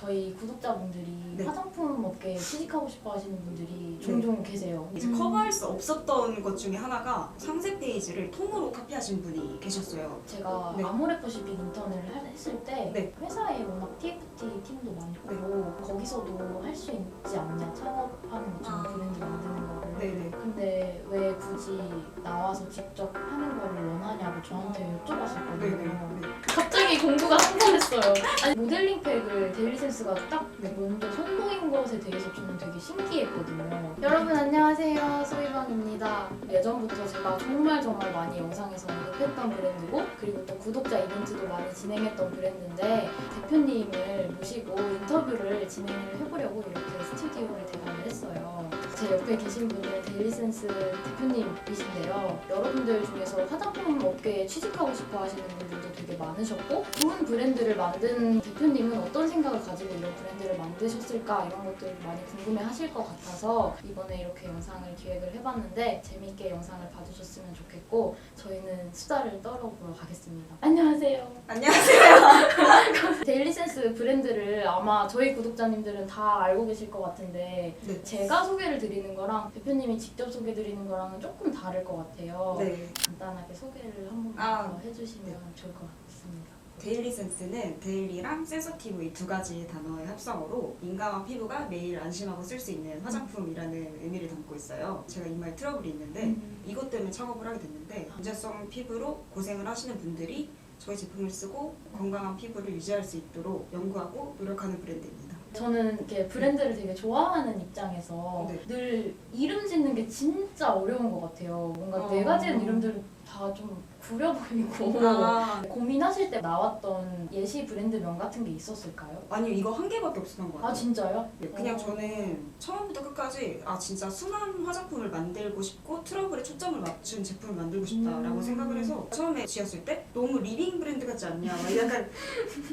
저희 구독자분들이 네. 화장품 업계에 취직하고 싶어 하시는 분들이 종종 계세요. 이제 커버할 수 없었던 것 중에 하나가 상세 페이지를 통으로 카피하신 분이 계셨어요. 제가 네. 아모레퍼시픽 인턴을 했을 때 네. 회사에 워낙 TFT 팀도 많고 거기서도 할 수 있지 않냐, 창업하는 것처럼 브랜드 만드는 거를. 네네. 근데 왜 굳이 나와서 직접 하는 거를 원하냐고 저한테 여쭤봤었거든요. 네네. 갑자기 공부가 상상했어요. 아니 모델링 팩을 데일리센스가 딱 먼저 선보인 것에 대해서 저는 되게 신기했거든요. 여러분 안녕하세요, 소희방입니다. 예전부터 제가 정말 많이 영상에서 언급했던 브랜드고, 그리고 또 구독자 이벤트도 많이 진행했던 브랜드인데, 대표님을 모시고 인터뷰를 진행을 해보려고 이렇게 스튜디오를 대관을 했어요. 제 옆에 계신 분은 데일리센스 대표님이신데요. 여러분들 중에서 화장품 업계에 취직하고 싶어 하시는 분들도 되게 많으셨고, 좋은 브랜드를 만든 대표님은 어떤 생각을 가지고 이런 브랜드를 만드셨을까, 이런 것들을 많이 궁금해 하실 것 같아서 이번에 이렇게 영상을 기획을 해봤는데 재미있게 영상을 봐주셨으면 좋겠고, 저희는 수다를 떨어보러 가겠습니다. 안녕하세요. 안녕하세요. 데일리센스 브랜드를 아마 저희 구독자님들은 다 알고 계실 것 같은데, 네. 제가 소개를 드리는 거랑 대표님이 직접 소개 드리는 거랑은 조금 다를 것 같아요. 네. 간단하게 소개를 한 번만 더 해주시면 네. 좋을 것 같습니다. 데일리센스는 데일리랑 센서티브 이 두 가지 단어의 합성어로 민감한 피부가 매일 안심하고 쓸 수 있는 화장품이라는 의미를 담고 있어요. 제가 이마에 트러블이 있는데 이것 때문에 창업을 하게 됐는데, 문제성 피부로 고생을 하시는 분들이 저희 제품을 쓰고 건강한 피부를 유지할 수 있도록 연구하고 노력하는 브랜드입니다. 저는 이렇게 브랜드를 되게 좋아하는 입장에서 네. 늘 이름 짓는 게 진짜 어려운 것 같아요. 뭔가 내가 지은 이름들은 다 좀 구려 보이고 고민하실 때 나왔던 예시 브랜드명 같은 게 있었을까요? 아니요, 이거 한 개밖에 없었던 것 같아요. 아 진짜요? 네, 그냥 저는 처음부터 끝까지 진짜 순한 화장품을 만들고 싶고 트러블에 초점을 맞춘 제품을 만들고 싶다라고 생각을 해서 처음에 지었을 때 너무 리빙 브랜드 같지 않냐, 막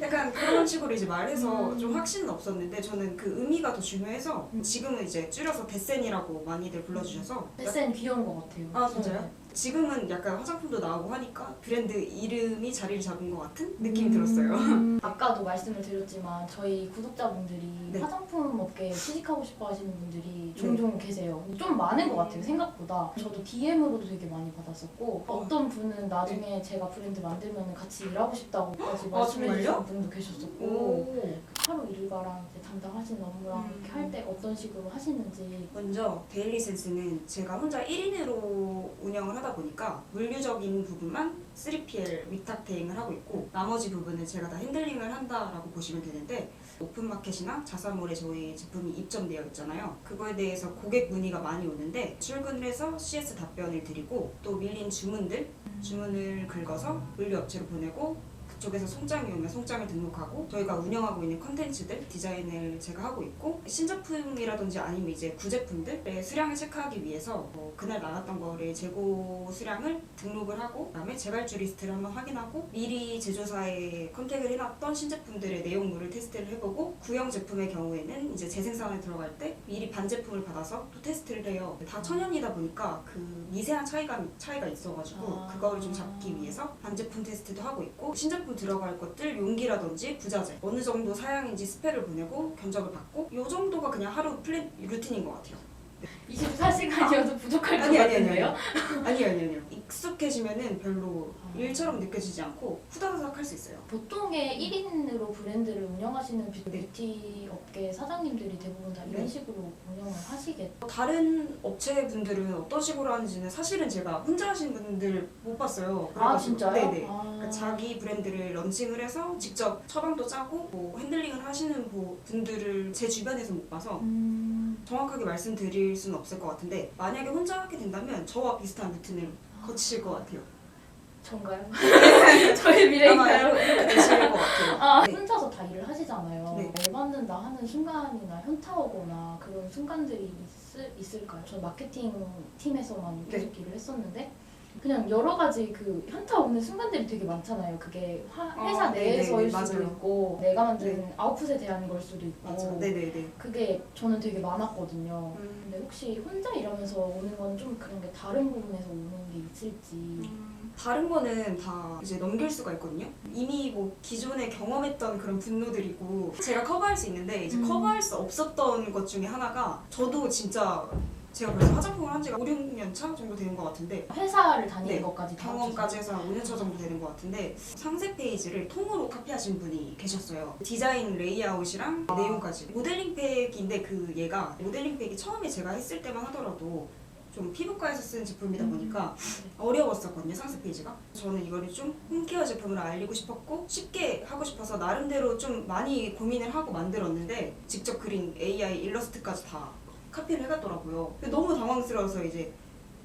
약간 그런 식으로 이제 말해서 좀 확신은 없었는데, 저는 그 의미가 더 중요해서 지금은 이제 줄여서 데센이라고 많이들 불러주셔서. 데센 귀여운 것 같아요. 아 진짜요? 지금은 약간 화장품도 나오고 하니까 브랜드 이름이 자리를 잡은 것 같은 느낌이 들었어요. 아까도 말씀을 드렸지만 저희 구독자분들이 네. 화장품 업계에 취직하고 싶어 하시는 분들이 종종 계세요. 좀 많은 것 같아요, 생각보다. 저도 DM으로도 되게 많이 받았었고, 어떤 분은 나중에 제가 브랜드 만들면 같이 일하고 싶다고까지 말씀해 주신 분도 계셨었고, 하루 일과랑 이제 담당하시는 업무랑 이렇게 할 때 어떤 식으로 하시는지. 먼저 데일리센스는 제가 혼자 1인으로 운영을 하다 보니까 물류적인 부분만 3PL 위탁 대행을 하고 있고, 나머지 부분은 제가 다 핸들링을 한다라고 보시면 되는데, 오픈마켓이나 자사몰에 저희 제품이 입점되어 있잖아요. 그거에 대해서 고객 문의가 많이 오는데 출근을 해서 CS 답변을 드리고, 또 밀린 주문을 긁어서 물류업체로 보내고, 그쪽에서 송장이 오면 송장을 등록하고, 저희가 운영하고 있는 컨텐츠들 디자인을 제가 하고 있고, 신제품이라든지 아니면 이제 구제품들의 수량을 체크하기 위해서 그날 나갔던 거를 재고 수량을 등록을 하고, 그다음에 재발주 리스트를 한번 확인하고, 미리 제조사에 컨택을 해놨던 신제품들의 내용물을 테스트를 해보고, 구형 제품의 경우에는 이제 재생산에 들어갈 때 미리 반제품을 받아서 또 테스트를 해요. 다 천연이다 보니까 그 미세한 차이가 있어가지고 그거를 좀 잡기 위해서 반제품 테스트도 하고 있고, 신제품 들어갈 것들 용기라든지 부자재 어느 정도 사양인지 스펙을 보내고 견적을 받고, 이 정도가 그냥 하루 루틴인 것 같아요. 24시간이어도 부족할 것 같은데요? 아니요. 익숙해지면은 별로 일처럼 느껴지지 않고 후다다닥 할 수 있어요. 보통의 1인으로 브랜드를 운영하시는 뷰티 업계 사장님들이 대부분 다 이런 식으로 운영을 하시겠죠? 다른 업체분들은 어떤 식으로 하는지는 사실은 제가 혼자 하시는 분들 못 봤어요. 그래가지고, 진짜요? 네네. 그러니까 자기 브랜드를 런칭을 해서 직접 처방도 짜고 핸들링을 하시는 분들을 제 주변에서 못 봐서 정확하게 말씀드릴 수는 없을 것 같은데, 만약에 혼자 하게 된다면 저와 비슷한 루틴을 거치실 것 같아요. 전가요? 저의 미래인가요? 아마 이렇게 되실 것 같아요. 네. 혼자서 다 일을 하시잖아요. 네. 열받는다 하는 순간이나 현타 오거나 그런 순간들이 있을까요? 저 마케팅 팀에서만 계속 일을 했었는데 그냥 여러 가지 그 현타 오는 순간들이 되게 많잖아요. 그게 회사 내에서일 네네네, 수도 맞아요. 있고 내가 만든 아웃풋에 대한 걸 수도 있고 맞아. 네네네. 그게 저는 되게 많았거든요. 근데 혹시 혼자 일하면서 오는 건 좀 그런 게 다른 부분에서 오는 게 있을지. 다른 거는 다 이제 넘길 수가 있거든요. 이미 뭐 기존에 경험했던 그런 분노들이고 제가 커버할 수 있는데 이제 커버할 수 없었던 것 중에 하나가 저도 진짜 제가 벌써 화장품을 한 지가 5, 6년 차 정도 되는 것 같은데 회사를 다니는 네, 것까지 다 경험까지 해서 한 5년 차 정도 되는 것 같은데 상세 페이지를 통으로 카피하신 분이 계셨어요. 디자인 레이아웃이랑 내용까지. 모델링 팩인데 그 얘가 모델링 팩이 처음에 제가 했을 때만 하더라도 좀 피부과에서 쓰는 제품이다 보니까 어려웠었거든요, 상세 페이지가. 저는 이거를 좀 홈케어 제품으로 알리고 싶었고 쉽게 하고 싶어서 나름대로 좀 많이 고민을 하고 만들었는데 직접 그린 AI 일러스트까지 다 카피를 해갔더라고요. 너무 당황스러워서 이제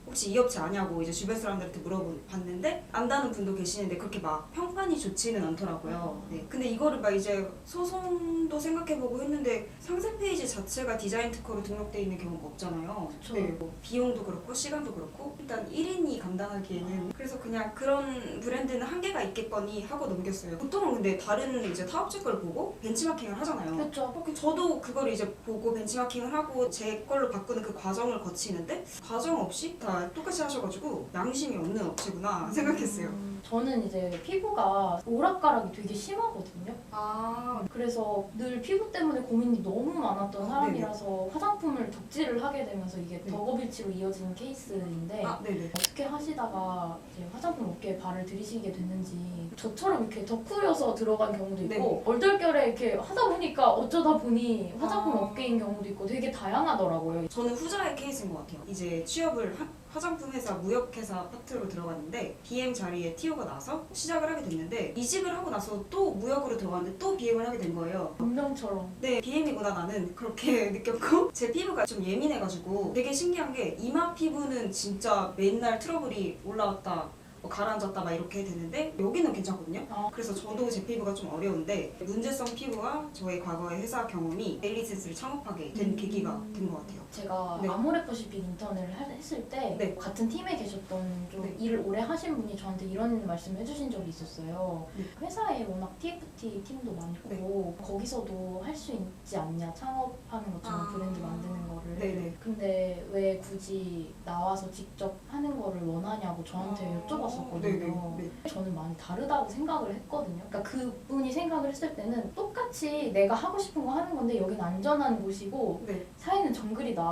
혹시 이 업체 아냐고 이제 주변 사람들한테 물어봤는데 안다는 분도 계시는데 그렇게 막 평판이 좋지는 않더라고요. 네. 근데 이거를 막 이제 소송도 생각해보고 했는데 상세 페이지 자체가 디자인 특허로 등록돼 있는 경우가 없잖아요. 그쵸. 네, 뭐 비용도 그렇고 시간도 그렇고 일단 1인이 감당하기에는 그래서 그냥 그런 브랜드는 한계가 있겠거니 하고 넘겼어요. 보통은 근데 다른 이제 타업체 걸 보고 벤치마킹을 하잖아요. 그렇죠. 저도 그걸 이제 보고 벤치마킹을 하고 제 걸로 바꾸는 그 과정을 거치는데 과정 없이 다 똑같이 하셔가지고 양심이 없는 업체구나 생각했어요. 저는 이제 피부가 오락가락이 되게 심하거든요. 아, 그래서 늘 피부 때문에 고민이 너무 많았던 아, 사람이라서 화장품을 덕질을 하게 되면서 이게 네. 덕업일치로 이어지는 케이스인데 네네. 어떻게 하시다가 이제 화장품 업계에 발을 들이시게 됐는지 저처럼 이렇게 덕후여서 들어간 경우도 있고 네. 얼떨결에 이렇게 하다 보니까 어쩌다 보니 화장품 아. 업계인 경우도 있고 되게 다양하더라고요. 저는 후자의 케이스인 것 같아요. 이제 취업을 화장품 회사, 무역회사 파트로 들어갔는데 BM 자리에 TO가 나서 시작을 하게 됐는데 이직을 하고 나서 또 무역으로 들어갔는데 또 BM을 하게 된 거예요. 운명처럼. 네, BM이구나 나는 그렇게 느꼈고 제 피부가 좀 예민해가지고 되게 신기한 게 이마 피부는 진짜 맨날 트러블이 올라왔다 뭐 가라앉았다 막 이렇게 되는데 여기는 괜찮거든요. 그래서 저도 제 피부가 좀 어려운데 문제성 피부와 저의 과거의 회사 경험이 데일리센스를 창업하게 된 계기가 된 것 같아요. 제가 네. 아모레퍼시픽 인턴을 했을 때 네. 같은 팀에 계셨던 좀 네. 일을 오래 하신 분이 저한테 이런 말씀을 해주신 적이 있었어요. 네. 회사에 워낙 TFT 팀도 많고 거기서도 할 수 있지 않냐, 창업하는 것처럼 브랜드 만드는 거를. 네네. 근데 왜 굳이 나와서 직접 하는 거를 원하냐고 저한테 여쭤봤었거든요. 네네. 저는 많이 다르다고 생각을 했거든요. 그러니까 그분이 생각을 했을 때는 똑같이 내가 하고 싶은 거 하는 건데 여긴 안전한 곳이고 네. 사회는 정글이다.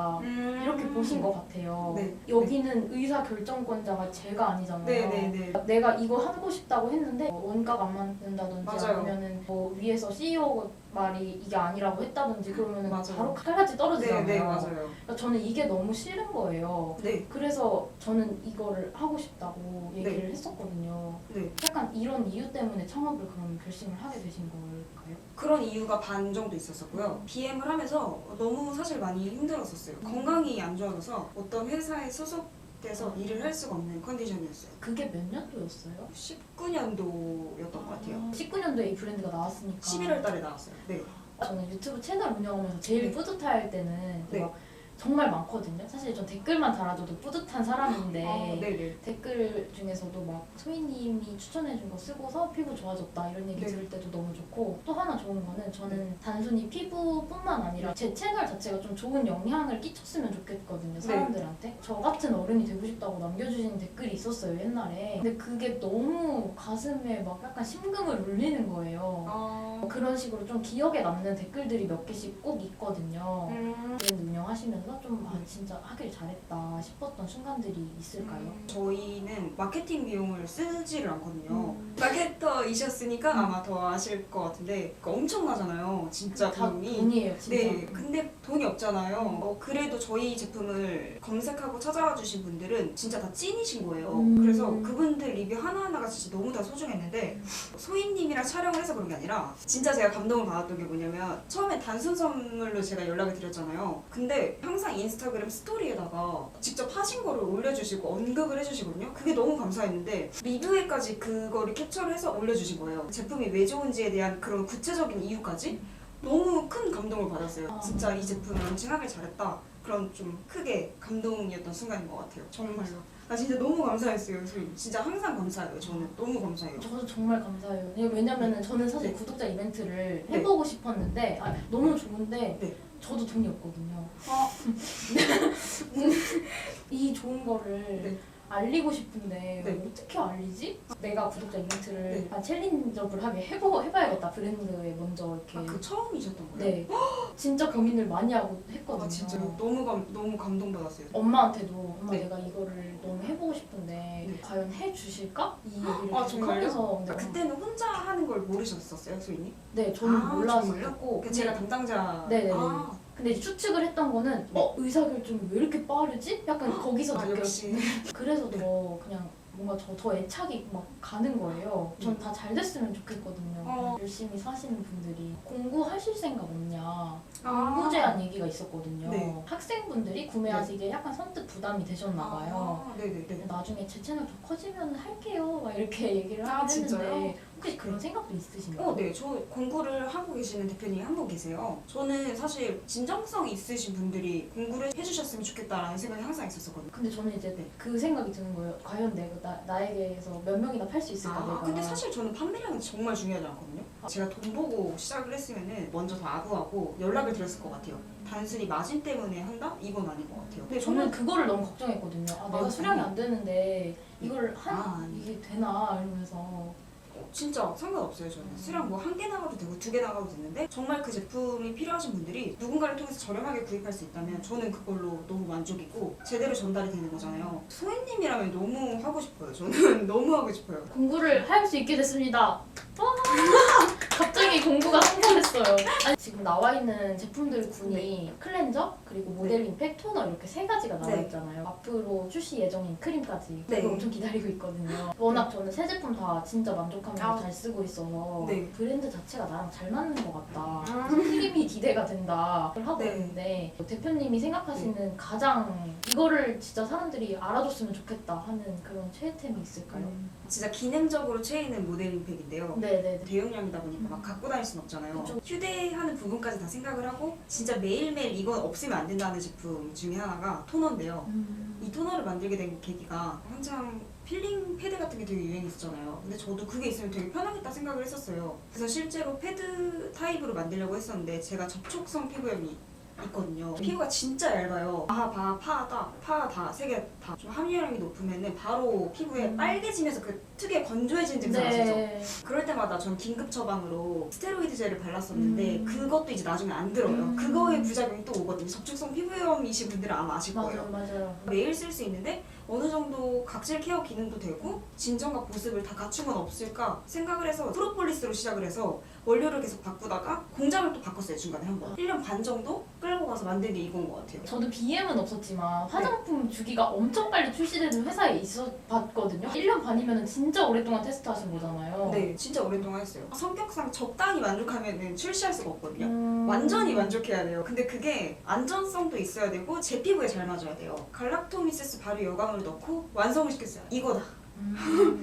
이렇게 보신 것 같아요. 네. 여기는 의사 결정권자가 제가 아니잖아요. 네네네. 내가 이거 하고 싶다고 했는데 원가가 안 맞는다든지 맞아요. 아니면은 뭐 위에서 CEO 말이 이게 아니라고 했다든지 그러면은 맞아요. 바로 칼같이 떨어지잖아요. 네네 맞아요. 그러니까 저는 이게 너무 싫은 거예요. 네. 그래서 저는 이거를 하고 싶다고 얘기를 했었거든요. 네. 약간 이런 이유 때문에 창업을 그럼 결심을 하게 되신 걸까요? 그런 이유가 반 정도 있었었고요. BM을 하면서 너무 사실 많이 힘들었었어요. 건강이 안 좋아져서 어떤 회사에 소속돼서 일을 할 수가 없는 컨디션이었어요. 그게 몇 년도였어요? 19년도였던 것 같아요. 19년도에 이 브랜드가 나왔으니까 11월 달에 나왔어요. 네. 저는 유튜브 채널 운영하면서 제일 네. 뿌듯할 때는 네. 막 정말 많거든요. 사실 전 댓글만 달아줘도 뿌듯한 사람인데 네네. 댓글 중에서도 막 소희님이 추천해준 거 쓰고서 피부 좋아졌다 이런 얘기 네. 들을 때도 너무 좋고 또 하나 좋은 거는 저는 단순히 피부뿐만 아니라 제 채널 자체가 좀 좋은 영향을 끼쳤으면 좋겠거든요. 사람들한테. 저 같은 어른이 되고 싶다고 남겨주신 댓글이 있었어요 옛날에. 근데 그게 너무 가슴에 막 약간 심금을 울리는 거예요. 그런 식으로 좀 기억에 남는 댓글들이 몇 개씩 꼭 있거든요. 브랜드 운영하시면서 좀 진짜 하길 잘했다 싶었던 순간들이 있을까요? 저희는 마케팅 비용을 쓰지를 않거든요. 마케터이셨으니까 아마 더 아실 것 같은데 엄청나잖아요. 진짜 다 비용이. 돈이에요 진짜. 네, 근데 돈이 없잖아요. 그래도 저희 제품을 검색하고 찾아와 주신 분들은 진짜 다 찐이신 거예요. 그래서 그분들 리뷰 하나하나가 진짜 너무 다 소중했는데 소희님이랑 촬영을 해서 그런 게 아니라 진짜 제가 감동을 받았던 게 뭐냐면 처음에 단순 선물로 제가 연락을 드렸잖아요. 근데 항상 인스타그램 스토리에다가 직접 하신 거를 올려주시고 언급을 해주시거든요. 그게 너무 감사했는데 리뷰에까지 그거를 캡처를 해서 올려주신 거예요. 제품이 왜 좋은지에 대한 그런 구체적인 이유까지 너무 큰 감동을 받았어요. 진짜 이 제품 런칭하길 잘했다. 그런 좀 크게 감동이었던 순간인 것 같아요. 정말로. 나 진짜 너무 감사했어요. 선생님. 진짜 항상 감사해요. 저는 너무 감사해요. 저도 정말 감사해요. 왜냐면은 저는 사실 네. 구독자 이벤트를 네. 해보고 싶었는데 너무 좋은데 네. 저도 돈이 없거든요. 아. 이 좋은 거를 네. 알리고 싶은데 네. 어떻게 알리지? 내가 구독자 이벤트를 네. 한 챌린저블하게 해봐야겠다. 브랜드에 먼저 이렇게. 그 처음이셨던 거예요? 네. 진짜 고민을 많이 하고 했거든요. 아 진짜 너무 감동받았어요. 엄마한테도 엄마 네. 내가 이거를 너무 해보고 싶은데 네. 과연 해주실까? 이 얘기를 아, 계속 정말요? 하면서 아, 그때는 혼자 하는 걸 모르셨었어요, 소희님? 네 저는 아, 몰라서 정말요? 했고 그 제가 담당자. 네네네. 아, 근데 이제 추측을 했던 거는 의사결정이 왜 이렇게 빠르지? 약간 거기서 아 느꼈어요. 역시. 그래서 네. 더 그냥 뭔가 더 애착이 막 가는 거예요. 전 다 잘 됐으면 좋겠거든요. 열심히 사시는 분들이 공구하실 생각 없냐 공구 제한 얘기가 있었거든요. 네. 학생분들이 구매하시기에 약간 선뜻 부담이 되셨나 봐요. 아, 네네네. 나중에 제 채널 더 커지면 할게요 막 이렇게 얘기를 아, 하긴 진짜요? 했는데 혹시 그런 생각도 있으신가요? 네. 저 공부를 하고 계시는 대표님이 한 분 계세요. 저는 사실 진정성 있으신 분들이 공부를 해주셨으면 좋겠다라는 생각이 항상 있었거든요. 근데 저는 이제 네. 그 생각이 드는 거예요. 과연 나에게서 몇 명이나 팔 수 있을까 내가. 근데 사실 저는 판매량은 정말 중요하지 않거든요. 제가 돈 보고 시작을 했으면은 먼저 다 아부하고 연락을 드렸을 것 같아요. 단순히 마진 때문에 한다? 이건 아닌 것 같아요. 근데 저는 그거를 너무 걱정했거든요. 내가 수량이 안 되는데 이걸 아니. 이게 되나 이러면서. 진짜 상관없어요. 저는 수량 뭐 한 개 나가도 되고 두 개 나가도 되는데 정말 그 제품이 필요하신 분들이 누군가를 통해서 저렴하게 구입할 수 있다면 저는 그걸로 너무 만족이고 제대로 전달이 되는 거잖아요. 소혜님이라면 너무 하고 싶어요. 저는 너무 하고 싶어요. 공부를 할 수 있게 됐습니다. 와! 갑자기 공부가 성공했어요. 아니, 지금 나와 있는 제품들 군이 클렌저 그리고 모델링 팩, 토너 이렇게 세 가지가 나와 네. 있잖아요. 앞으로 출시 예정인 크림까지 네. 그걸 엄청 기다리고 있거든요. 워낙 저는 새 제품 다 진짜 만족하면서 잘 쓰고 있어서 네. 브랜드 자체가 나랑 잘 맞는 것 같다. 크림이 기대가 된다. 그걸 하고 네. 있는데 대표님이 생각하시는 가장 이거를 진짜 사람들이 알아줬으면 좋겠다 하는 그런 최애템이 있을까요? 진짜 기능적으로 최애는 모델링 팩인데요. 네네네. 대용량이다 보니까 막 갖고 다닐 순 없잖아요. 그쵸. 휴대하는 부분까지 다 생각을 하고 진짜 매일매일 이건 없으면 안 된다는 제품 중에 하나가 토너인데요. 이 토너를 만들게 된 계기가 한창 필링 패드 같은 게 되게 유행했었잖아요. 근데 저도 그게 있으면 되게 편하겠다 생각을 했었어요. 그래서 실제로 패드 타입으로 만들려고 했었는데 제가 접촉성 피부염이 있거든요. 피부가 진짜 얇아요. 파다 세 개 다 좀 함유량이 높으면은 바로 피부에 빨개지면서 그 특유의 건조해진 증상 아시죠? 그럴 때마다 전 긴급 처방으로 스테로이드 젤을 발랐었는데 그것도 이제 나중에 안 들어요. 그거의 부작용이 또 오거든요. 접촉성 피부염이신 분들은 아마 아실 거예요. 맞아요. 매일 쓸 수 있는데 어느 정도 각질 케어 기능도 되고 진정과 보습을 다 갖춘 건 없을까 생각을 해서 프로폴리스로 시작을 해서 원료를 계속 바꾸다가 공장을 또 바꿨어요. 중간에 한번 1년 반 정도 끌고 가서 만든 게 이건 것 같아요. 저도 BM은 없었지만 화장품 주기가 엄청 빨리 출시되는 회사에 봤거든요. 1년 반이면 진짜 오랫동안 테스트하신 거잖아요. 네, 진짜 오랫동안 했어요. 성격상 적당히 만족하면 출시할 수가 없거든요. 음... 완전히 만족해야 돼요. 근데 그게 안전성도 있어야 되고 제 피부에 잘 맞아야 돼요. 갈락토미세스 발효 여과물을 넣고 완성을 시켰어요. 이거다.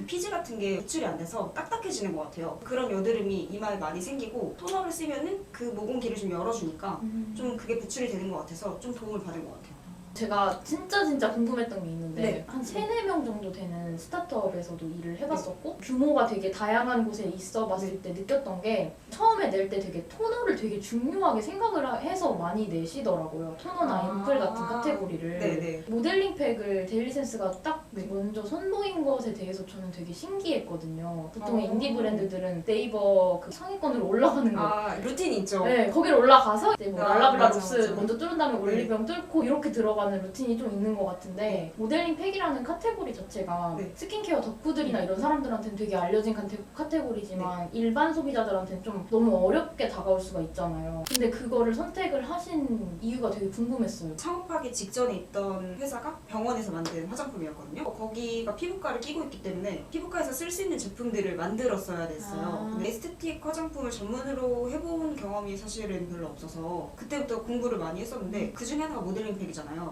피지 같은 게 배출이 안 돼서 딱딱해지는 것 같아요. 그런 여드름이 이마에 많이 생기고 토너를 쓰면은 그 모공기를 좀 열어주니까 좀 그게 배출이 되는 것 같아서 좀 도움을 받은 것 같아요. 제가 진짜 궁금했던 게 있는데 네. 한 3-4명 정도 되는 스타트업에서도 일을 해봤었고 규모가 되게 다양한 곳에 있어 봤을 때 느꼈던 게 처음에 낼 때 되게 토너를 되게 중요하게 생각을 해서 많이 내시더라고요. 토너나 앰플 같은 카테고리를. 네네. 모델링 팩을 데일리센스가 딱 네. 먼저 선보인 것에 대해서 저는 되게 신기했거든요. 보통 어. 인디 브랜드들은 네이버 그 상위권으로 올라가는 거. 루틴이 있죠. 네, 거기를 올라가서 이제 뭐 랄라블라 맞아, 롭스 맞아. 먼저 뚫은 다음에 네. 올리브영 뚫고 이렇게 들어가는 루틴이 좀 있는 것 같은데 모델링 팩이라는 카테고리 자체가 네. 스킨케어 덕후들이나 이런 사람들한테는 되게 알려진 카테고리지만 일반 소비자들한테는 좀 너무 어렵게 다가올 수가 있잖아요. 근데 그거를 선택을 하신 이유가 되게 궁금했어요. 창업하기 직전에 있던 회사가 병원에서 만든 화장품이었거든요. 거기가 피부과를 끼고 있기 때문에 피부과에서 쓸 수 있는 제품들을 만들었어야 됐어요. 근데 에스테틱 화장품을 전문으로 해본 경험이 사실은 별로 없어서 그때부터 공부를 많이 했었는데 그 중에 하나가 모델링 팩이잖아요.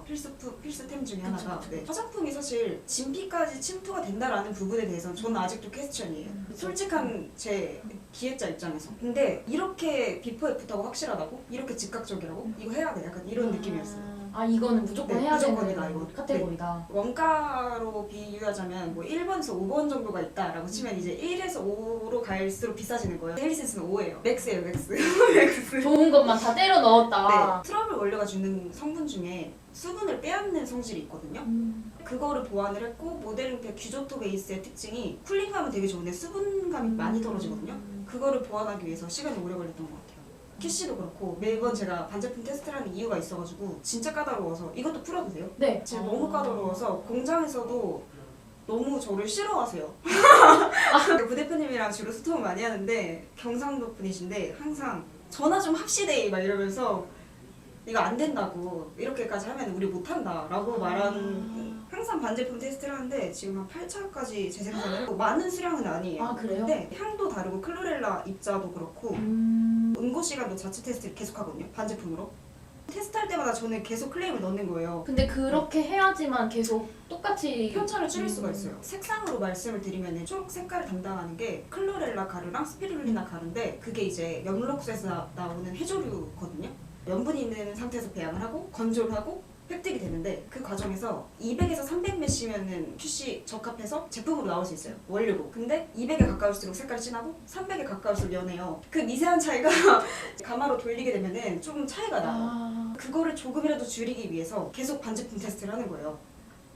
필수템 중에 하나가. 그쵸. 네. 화장품이 사실 진피까지 침투가 된다라는 부분에 대해서는 저는 아직도 퀘스천이에요. 솔직한 제 기획자 입장에서. 근데 이렇게 비포 애프터가 확실하다고? 이렇게 즉각적이라고? 이거 해야 돼. 약간 이런 느낌이었어요. 아 이거는 무조건 네, 해야 무조건이다, 되는 이거. 카테고리다. 원가로 비유하자면 뭐 1번에서 5번 정도가 있다라고 치면 이제 1에서 5로 갈수록 비싸지는 거예요. 데일리센스는 5예요. 맥스예요, 맥스. 맥스. 좋은 것만 다 때려 넣었다. 네. 트러블 원료가 주는 성분 중에 수분을 빼앗는 성질이 있거든요. 그거를 보완을 했고 모델링팩 규조토 베이스의 특징이 쿨링감은 되게 좋은데 수분감이 많이 떨어지거든요. 그거를 보완하기 위해서 시간이 오래 걸렸던 것 같아요. QC도 그렇고 매번 제가 반제품 테스트를 하는 이유가 있어가지고 진짜 까다로워서 이것도 풀어도 돼요? 네. 진짜 너무 까다로워서 공장에서도 너무 저를 싫어하세요. 부 대표님이랑 주로 소통을 많이 하는데 경상도 분이신데 항상 전화 좀 합시대 막 이러면서 이거 안 된다고 이렇게까지 하면 우리 못한다 라고 말하는 항상 반제품 테스트를 하는데 지금 한 8차까지 재생산을 하고 많은 수량은 아니에요. 아 그래요? 근데 향도 다르고 클로렐라 입자도 그렇고 응고 시간도 자체 테스트를 계속 하거든요. 반제품으로. 테스트할 때마다 저는 계속 클레임을 넣는 거예요. 근데 그렇게 해야지만 계속 똑같이 편차를 줄일 수가 있어요. 색상으로 말씀을 드리면 쪽 색깔을 담당하는 게 클로렐라 가루랑 스피룰리나 가루인데 그게 이제 엽록소에서 나오는 해조류거든요. 염분이 있는 상태에서 배양을 하고 건조를 하고 획득이 되는데 그 과정에서 200에서 300메시면은 QC 적합해서 제품으로 나올 수 있어요. 원료로. 근데 200에 가까울수록 색깔이 진하고 300에 가까울수록 연해요. 그 미세한 차이가 가마로 돌리게 되면은 조금 차이가 나요. 그거를 조금이라도 줄이기 위해서 계속 반제품 테스트를 하는 거예요.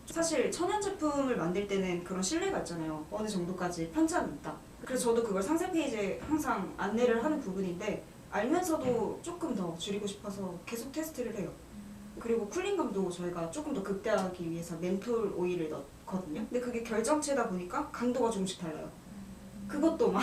사실 천연 제품을 만들 때는 그런 신뢰가 있잖아요. 어느 정도까지 편차는 있다. 그래서 저도 그걸 상세 페이지에 항상 안내를 하는 부분인데 알면서도 조금 더 줄이고 싶어서 계속 테스트를 해요. 그리고 쿨링감도 저희가 조금 더 극대화하기 위해서 멘톨 오일을 넣거든요. 근데 그게 결정체다 보니까 강도가 조금씩 달라요. 그것도 막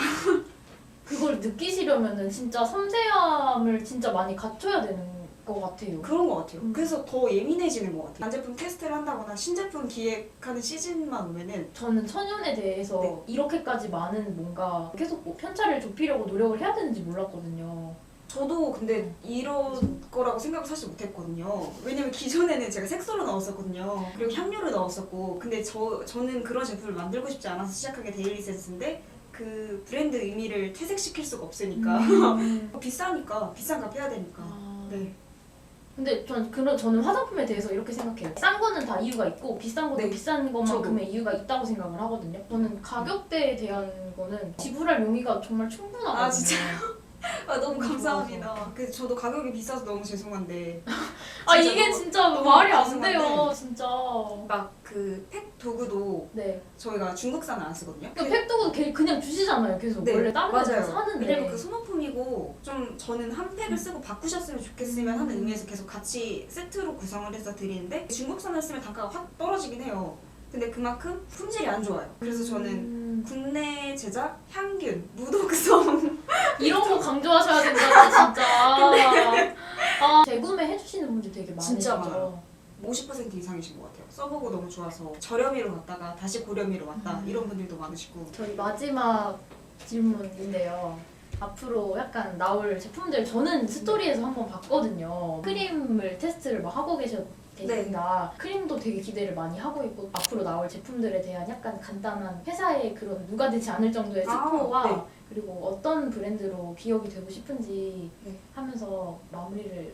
그걸 느끼시려면은 진짜 섬세함을 진짜 많이 갖춰야 되는 것 같아요. 그런 것 같아요. 그래서 더 예민해지는 것 같아요. 반제품 테스트를 한다거나 신제품 기획하는 시즌만 오면은 저는 천연에 대해서 네. 이렇게까지 많은 뭔가 계속 뭐 편차를 좁히려고 노력을 해야 되는지 몰랐거든요. 저도 근데 이런 거라고 생각을 사실 못했거든요. 왜냐면 기존에는 제가 색소를 넣었었거든요. 그리고 향료를 넣었었고 근데 저는 그런 제품을 만들고 싶지 않아서 시작한 게 데일리센스인데 그 브랜드 의미를 퇴색시킬 수가 없으니까 비싸니까 비싼 값 해야 되니까 네. 근데 저는 화장품에 대해서 이렇게 생각해요. 싼 거는 다 이유가 있고 비싼 것도 네. 비싼 것만큼의 이유가 있다고 생각을 하거든요. 저는 가격대에 대한 거는 지불할 용의가 정말 충분하거든요. 아, 진짜요? 아 너무 감사합니다. 그래서 저도 가격이 비싸서 너무 죄송한데 아 진짜 이게 너무- 진짜 너무 말이 안 죄송한데. 돼요, 진짜. 막 그 팩 도구도 네. 저희가 중국산을 안 쓰거든요. 그 팩도구 그냥 주시잖아요, 계속. 네, 원래 다른 데서 맞아요. 사는데. 왜냐면 그 소모품이고 좀 저는 한 팩을 쓰고 바꾸셨으면 좋겠으면 하는 의미에서 계속 같이 세트로 구성을 해서 드리는데 중국산을 쓰면 단가가 확 떨어지긴 해요. 근데 그만큼 품질이 안 좋아요. 그래서 저는 국내 제작, 향균, 무독성 이런 거 강조하셔야 된다, 진짜. 아, 재구매 해주시는 분들 되게 많으시죠. 진짜 많아요. 50% 이상이신 것 같아요. 써보고 너무 좋아서 저렴이로 갔다가 다시 고렴이로 왔다 이런 분들도 많으시고 저희 마지막 질문인데요. 앞으로 약간 나올 제품들 저는 스토리에서 한번 봤거든요. 크림을 테스트를 막 하고 계신다. 크림도 되게 기대를 많이 하고 있고 앞으로 나올 제품들에 대한 약간 간단한 회사의 그런 누가 되지 않을 정도의 스포와 네. 그리고 어떤 브랜드로 기억이 되고 싶은지 네. 하면서 마무리를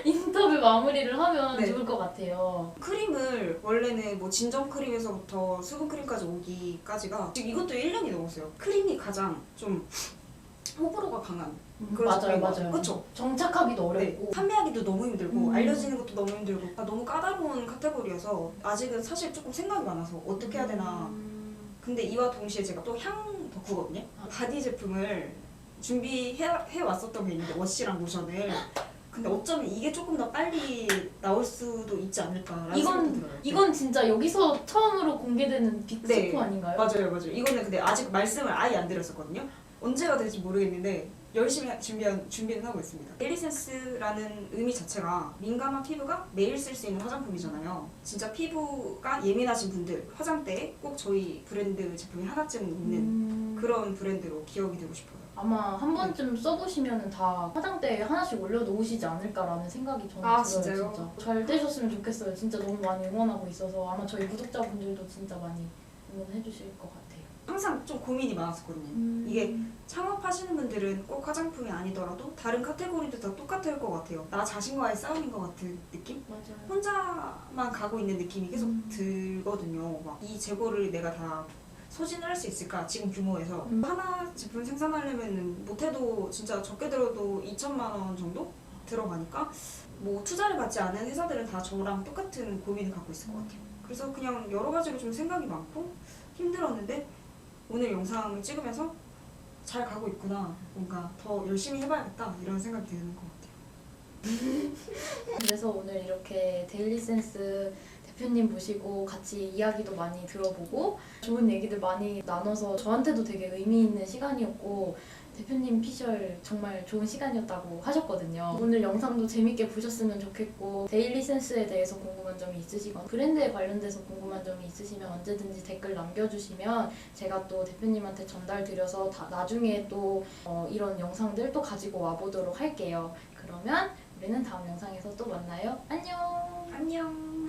인터뷰 마무리를 하면 네. 좋을 것 같아요. 크림을 원래는 뭐 진정 크림에서부터 수분 크림까지 오기까지가 지금 이것도 1년이 넘었어요. 크림이 가장 좀 호불호가 강한 그런 맞아요, 제품인 것 맞아요. 같아요. 그쵸? 정착하기도 네. 어렵고. 판매하기도 너무 힘들고 음. 알려지는 것도 너무 힘들고 너무 까다로운 카테고리여서 아직은 사실 조금 생각이 많아서 어떻게 해야 되나. 근데 이와 동시에 제가 또 향 덕후거든요. 바디 제품을 준비해 왔었던 게 있는데 워시랑 로션을. 근데 어쩌면 이게 조금 더 빨리 나올 수도 있지 않을까라는 생각도 들어요. 이건 진짜 여기서 처음으로 공개되는 빅 네. 스포 아닌가요? 맞아요. 이거는 근데 아직 말씀을 아예 안 드렸었거든요. 언제가 될지 모르겠는데 열심히 준비는 하고 있습니다. 데일리센스라는 의미 자체가 민감한 피부가 매일 쓸 수 있는 화장품이잖아요. 진짜 피부가 예민하신 분들 화장대에 꼭 저희 브랜드 제품이 하나쯤 있는 그런 브랜드로 기억이 되고 싶어요. 아마 한 번쯤 써보시면 다 화장대에 하나씩 올려놓으시지 않을까라는 생각이 저는 아, 들어요. 진짜요? 진짜. 잘 되셨으면 좋겠어요. 진짜 너무 많이 응원하고 있어서 아마 저희 구독자분들도 진짜 많이 응원해 주실 것 같아요. 항상 좀 고민이 많았었거든요. 이게 창업하시는 분들은 꼭 화장품이 아니더라도 다른 카테고리도 다 똑같을 것 같아요. 나 자신과의 싸움인 것 같은 느낌? 맞아요. 혼자만 가고 있는 느낌이 계속 음. 들거든요. 막 이 재고를 내가 다 소진을 할 수 있을까? 지금 규모에서 하나 제품 생산하려면 못해도 진짜 적게 들어도 2천만 원 정도 들어가니까 뭐 투자를 받지 않은 회사들은 다 저랑 똑같은 고민을 갖고 있을 것 같아요. 그래서 그냥 여러 가지로 좀 생각이 많고 힘들었는데 오늘 영상을 찍으면서 잘 가고 있구나. 뭔가 더 열심히 해봐야겠다 이런 생각이 드는 것 같아요. 그래서 오늘 이렇게 데일리센스 대표님 모시고 같이 이야기도 많이 들어보고 좋은 얘기들 많이 나눠서 저한테도 되게 의미 있는 시간이었고 대표님 피셜 정말 좋은 시간이었다고 하셨거든요. 오늘 영상도 재밌게 보셨으면 좋겠고 데일리센스에 대해서 궁금한 점이 있으시거나 브랜드에 관련돼서 궁금한 점이 있으시면 언제든지 댓글 남겨주시면 제가 또 대표님한테 전달드려서 나중에 또 이런 영상들 또 가지고 와보도록 할게요. 그러면 우리는 다음 영상에서 또 만나요. 안녕! 안녕.